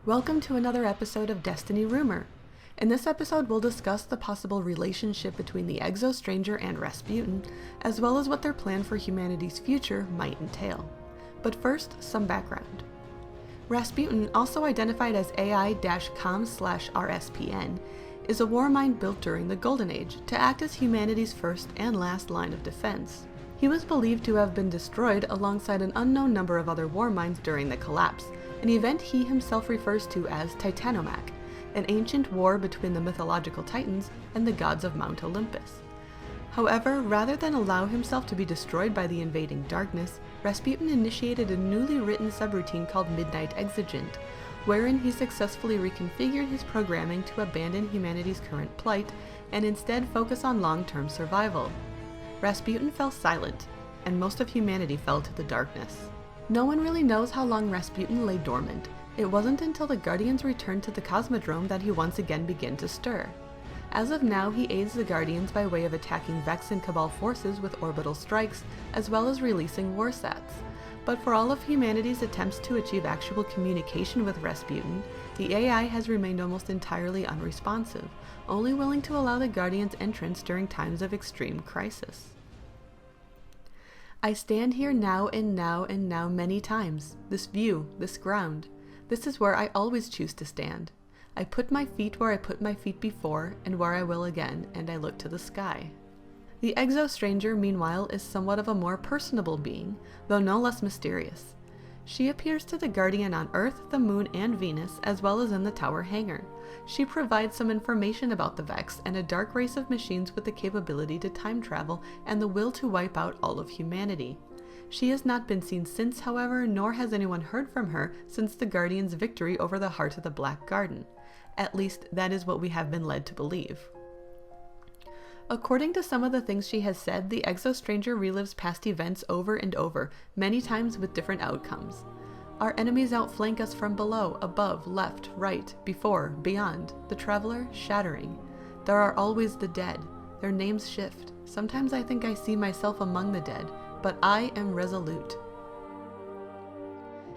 Welcome to another episode of Destiny Rumor. In this episode, we'll discuss the possible relationship between the Exo-Stranger and Rasputin, as well as what their plan for humanity's future might entail. But first, some background. Rasputin, also identified as AI-com/RSPN, is a Warmind built during the Golden Age to act as humanity's first and last line of defense. He was believed to have been destroyed alongside an unknown number of other Warminds during the collapse, an event he himself refers to as Titanomac, an ancient war between the mythological titans and the gods of Mount Olympus. However, rather than allow himself to be destroyed by the invading darkness, Rasputin initiated a newly written subroutine called Midnight Exigent, wherein he successfully reconfigured his programming to abandon humanity's current plight and instead focus on long-term survival. Rasputin fell silent, and most of humanity fell to the darkness. No one really knows how long Rasputin lay dormant. It wasn't until the Guardians returned to the Cosmodrome that he once again began to stir. As of now, he aids the Guardians by way of attacking Vex and Cabal forces with orbital strikes, as well as releasing warsats. But for all of humanity's attempts to achieve actual communication with Rasputin, the AI has remained almost entirely unresponsive, only willing to allow the Guardians' entrance during times of extreme crisis. I stand here now and now and now many times. This view, this ground. This is where I always choose to stand. I put my feet where I put my feet before, and where I will again, and I look to the sky. The Exo-Stranger, meanwhile, is somewhat of a more personable being, though no less mysterious. She appears to the Guardian on Earth, the Moon, and Venus, as well as in the Tower Hangar. She provides some information about the Vex and a dark race of machines with the capability to time travel and the will to wipe out all of humanity. She has not been seen since, however, nor has anyone heard from her since the Guardian's victory over the Heart of the Black Garden. At least, that is what we have been led to believe. According to some of the things she has said, the Exo-Stranger relives past events over and over, many times with different outcomes. Our enemies outflank us from below, above, left, right, before, beyond, the Traveler, shattering. There are always the dead. Their names shift. Sometimes I think I see myself among the dead, but I am resolute.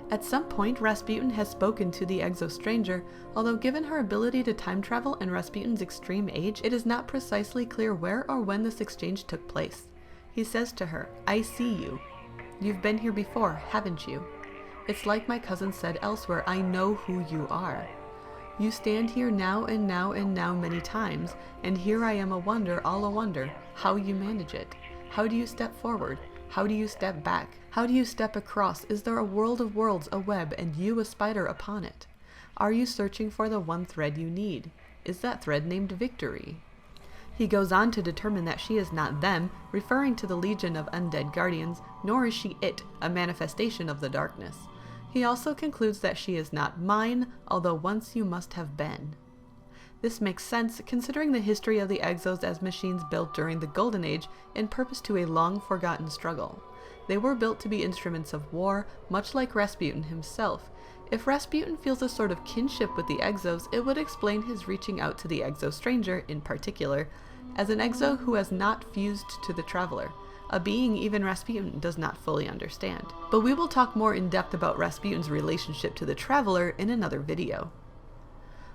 At some point, Rasputin has spoken to the Exo-Stranger, although given her ability to time travel and Rasputin's extreme age, it is not precisely clear where or when this exchange took place. He says to her, "I see you. You've been here before, haven't you? It's like my cousin said elsewhere, I know who you are. You stand here now and now and now many times, and here I am a wonder, all a wonder, how you manage it. How do you step forward? How do you step back? How do you step across? Is there a world of worlds, a web, and you a spider upon it? Are you searching for the one thread you need? Is that thread named victory?" He goes on to determine that she is not them, referring to the legion of undead guardians, nor is she it, a manifestation of the darkness. He also concludes that she is not mine, although once you must have been. This makes sense, considering the history of the Exos as machines built during the Golden Age in purpose to a long-forgotten struggle. They were built to be instruments of war, much like Rasputin himself. If Rasputin feels a sort of kinship with the Exos, it would explain his reaching out to the Exo-Stranger, in particular, as an Exo who has not fused to the Traveler, a being even Rasputin does not fully understand. But we will talk more in depth about Rasputin's relationship to the Traveler in another video.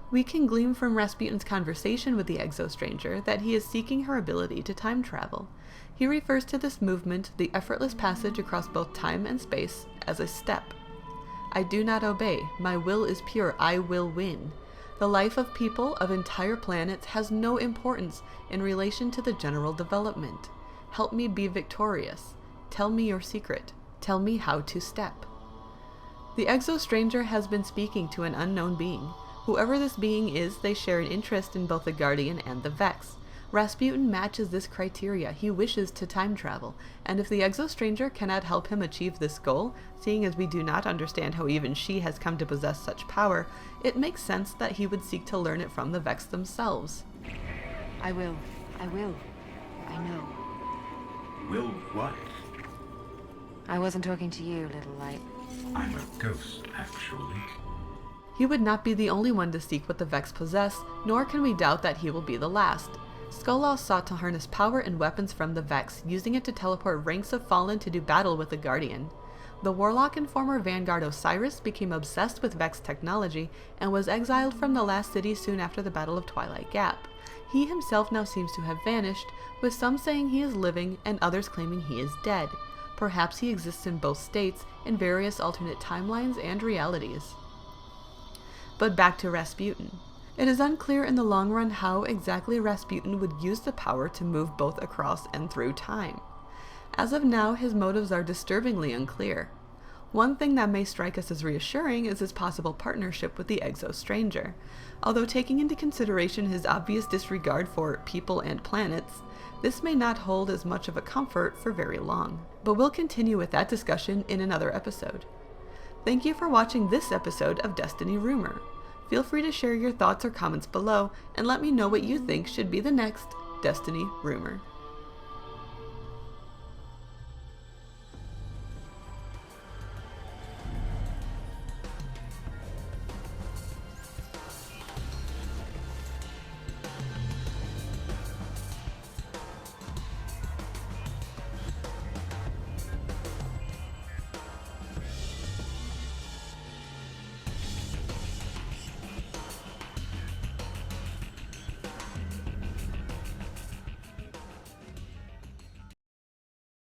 We can glean from Rasputin's conversation with the Exo-Stranger that he is seeking her ability to time travel. He refers to this movement, the effortless passage across both time and space, as a step. "I do not obey. My will is pure. I will win. The life of people, of entire planets, has no importance in relation to the general development. Help me be victorious. Tell me your secret. Tell me how to step." The Exo-Stranger has been speaking to an unknown being. Whoever this being is, they share an interest in both the Guardian and the Vex. Rasputin matches this criteria. He wishes to time travel, and if the Exo-Stranger cannot help him achieve this goal, seeing as we do not understand how even she has come to possess such power, it makes sense that he would seek to learn it from the Vex themselves. I will. I know. Will what? I wasn't talking to you, little light. I'm a ghost, actually. He would not be the only one to seek what the Vex possess, nor can we doubt that he will be the last. Skollaw sought to harness power and weapons from the Vex, using it to teleport ranks of Fallen to do battle with the Guardian. The warlock and former Vanguard Osiris became obsessed with Vex technology and was exiled from the last city soon after the Battle of Twilight Gap. He himself now seems to have vanished, with some saying he is living and others claiming he is dead. Perhaps he exists in both states, in various alternate timelines and realities. But back to Rasputin. It is unclear in the long run how exactly Rasputin would use the power to move both across and through time. As of now, his motives are disturbingly unclear. One thing that may strike us as reassuring is his possible partnership with the Exo Stranger. Although taking into consideration his obvious disregard for people and planets, this may not hold as much of a comfort for very long. But we'll continue with that discussion in another episode. Thank you for watching this episode of Destiny Rumor. Feel free to share your thoughts or comments below and let me know what you think should be the next Destiny Rumor.